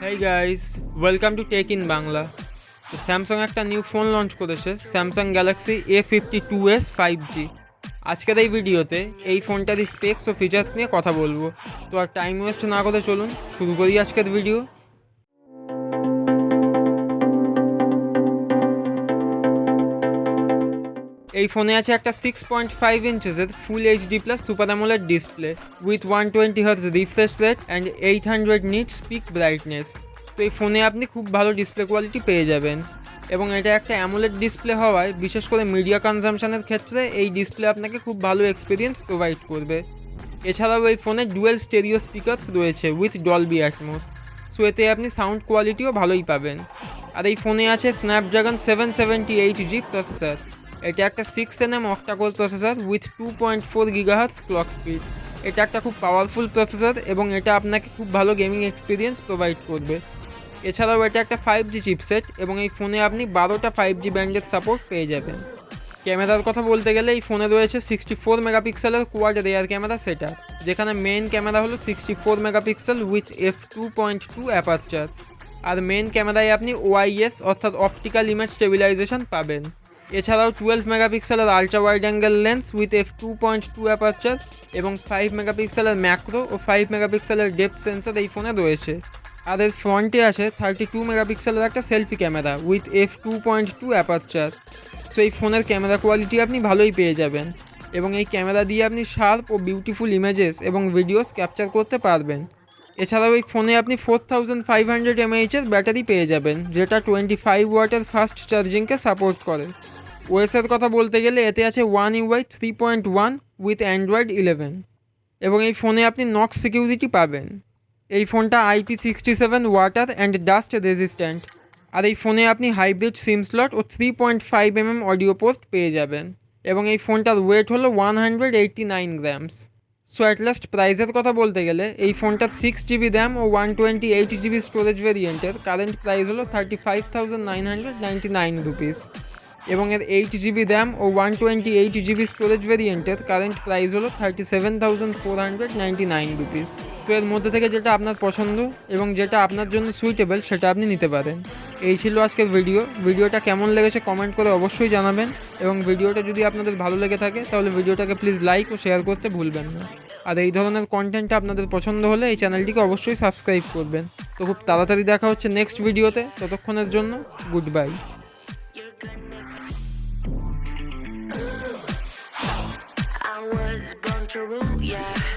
Hey guys, welcome to Tech in Bangla. তো Samsung একটা new phone launch করেছে, Samsung Galaxy A52s 5G। আজকের এই ভিডিওতে এই ফোনটার স্পেক্স ও ফিচার্স নিয়ে কথা বলবো। তো আর টাইম ওয়েস্ট না করে চলুন শুরু করি আজকের ভিডিও। এই ফোনে আছে একটা 6.5 ইঞ্চেসের full HD plus super AMOLED display with 120 Hz refresh rate and 800 nits peak brightness. তো এই ফোনে আপনি খুব ভালো ডিসপ্লে কোয়ালিটি পেয়ে যাবেন, এবং এটা একটা অ্যামোলেড ডিসপ্লে হওয়ায় বিশেষ করে মিডিয়া কনজামশনের ক্ষেত্রে এই ডিসপ্লে আপনাকে খুব ভালো এক্সপিরিয়েন্স প্রোভাইড করবে। এছাড়াও এই ফোনে ডুয়েল স্টেরিও স্পিকার্স রয়েছে উইথ ডলবি অ্যাটমস, সো এতে আপনি সাউন্ড কোয়ালিটিও ভালোই পাবেন। আর এই ফোনে আছে স্ন্যাপড্রাগন 778G প্রসেসর। এটা একটা 6nm octa-core processor with 2.4 GHz clock speed. এটা একটা খুব পাওয়ারফুল প্রসেসর এবং এটা আপনাকে খুব ভালো গেমিং এক্সপিরিয়েন্স প্রোভাইড করবে। এছাড়াও এটা একটা 5G চিপসেট এবং এই ফোনে আপনি 12টা 5G ব্যান্ডের সাপোর্ট পেয়ে যাবেন। ক্যামেরার কথা বলতে গেলে এই ফোনে রয়েছে 64 মেগাপিক্সেলের কোয়াড রেয়ার ক্যামেরা সেটআপ, যেখানে মেন ক্যামেরা হলো 64 মেগাপিক্সেল উইথ f2.2 অ্যাপারচার। আর মেন ক্যামেরায় আপনি ওআইএস অর্থাৎ অপটিক্যাল ইমেজ স্টেবিলাইজেশন পাবেন। এছাড়াও 12 মেগাপিক্সেলের ultra wide angle lens with f2.2 aperture এবং 5 মেগাপিক্সেলের ম্যাক্রো ও 5 মেগাপিক্সেলের ডেপথ সেন্সর এই ফোনে রয়েছে। আর এর ফ্রন্টে আছে 32 মেগাপিক্সেলের একটা selfie camera with f2.2 aperture. So এই ফোনের ক্যামেরা কোয়ালিটি আপনি ভালোই পেয়ে যাবেন, এবং এই ক্যামেরা দিয়ে আপনি শার্প ও বিউটিফুল ইমেজেস এবং ভিডিওস ক্যাপচার করতে পারবেন। এছাড়াও এই ফোনে আপনি 4500 mAh এর ব্যাটারি পেয়ে যাবেন, যেটা 25 ওয়াটের ফাস্ট চার্জিংকে সাপোর্ট করে। ওএসের কথা বলতে গেলে এতে আছে One UI 3.1 উইথ অ্যান্ড্রয়েড 11, এবং এই ফোনে আপনি নক্স সিকিউরিটি পাবেন। এই ফোনটা IP67 water and dust resistant. আর এই ফোনে আপনি হাইব্রিড সিম স্লট ও 3.5mm অডিও পোর্ট পেয়ে যাবেন, এবং এই ফোনটার ওয়েট হলো 189 গ্রামস। সো অ্যাট লাস্ট প্রাইসের কথা বলতে গেলে এই ফোনটার 6GB র্যাম ও 128GB স্টোরেজ ভেরিয়েন্টের কারেন্ট প্রাইস হলো 35,999 রুপিস, এবং এর 8GB র্যাম ও 128GB স্টোরেজ ভেরিয়েন্টের কারেন্ট প্রাইস হলো 37,499 রুপিস। তো এর মধ্যে থেকে যেটা আপনার পছন্দ এবং যেটা আপনার জন্য সুইটেবল সেটা আপনি নিতে পারেন। এই ছিল আজকের ভিডিওটা কেমন লেগেছে কমেন্ট করে অবশ্যই জানাবেন, এবং ভিডিওটা যদি আপনাদের ভালো লেগে থাকে তাহলে ভিডিওটাকে প্লিজ লাইক ও শেয়ার করতে ভুলবেন না। আর এই ধরনের কন্টেন্টটা আপনাদের পছন্দ হলে এই চ্যানেলটিকে অবশ্যই সাবস্ক্রাইব করবেন। তো খুব তাড়াতাড়ি দেখা হচ্ছে নেক্সট ভিডিওতে, ততক্ষণের জন্য good bye. I was born to rule, yeah.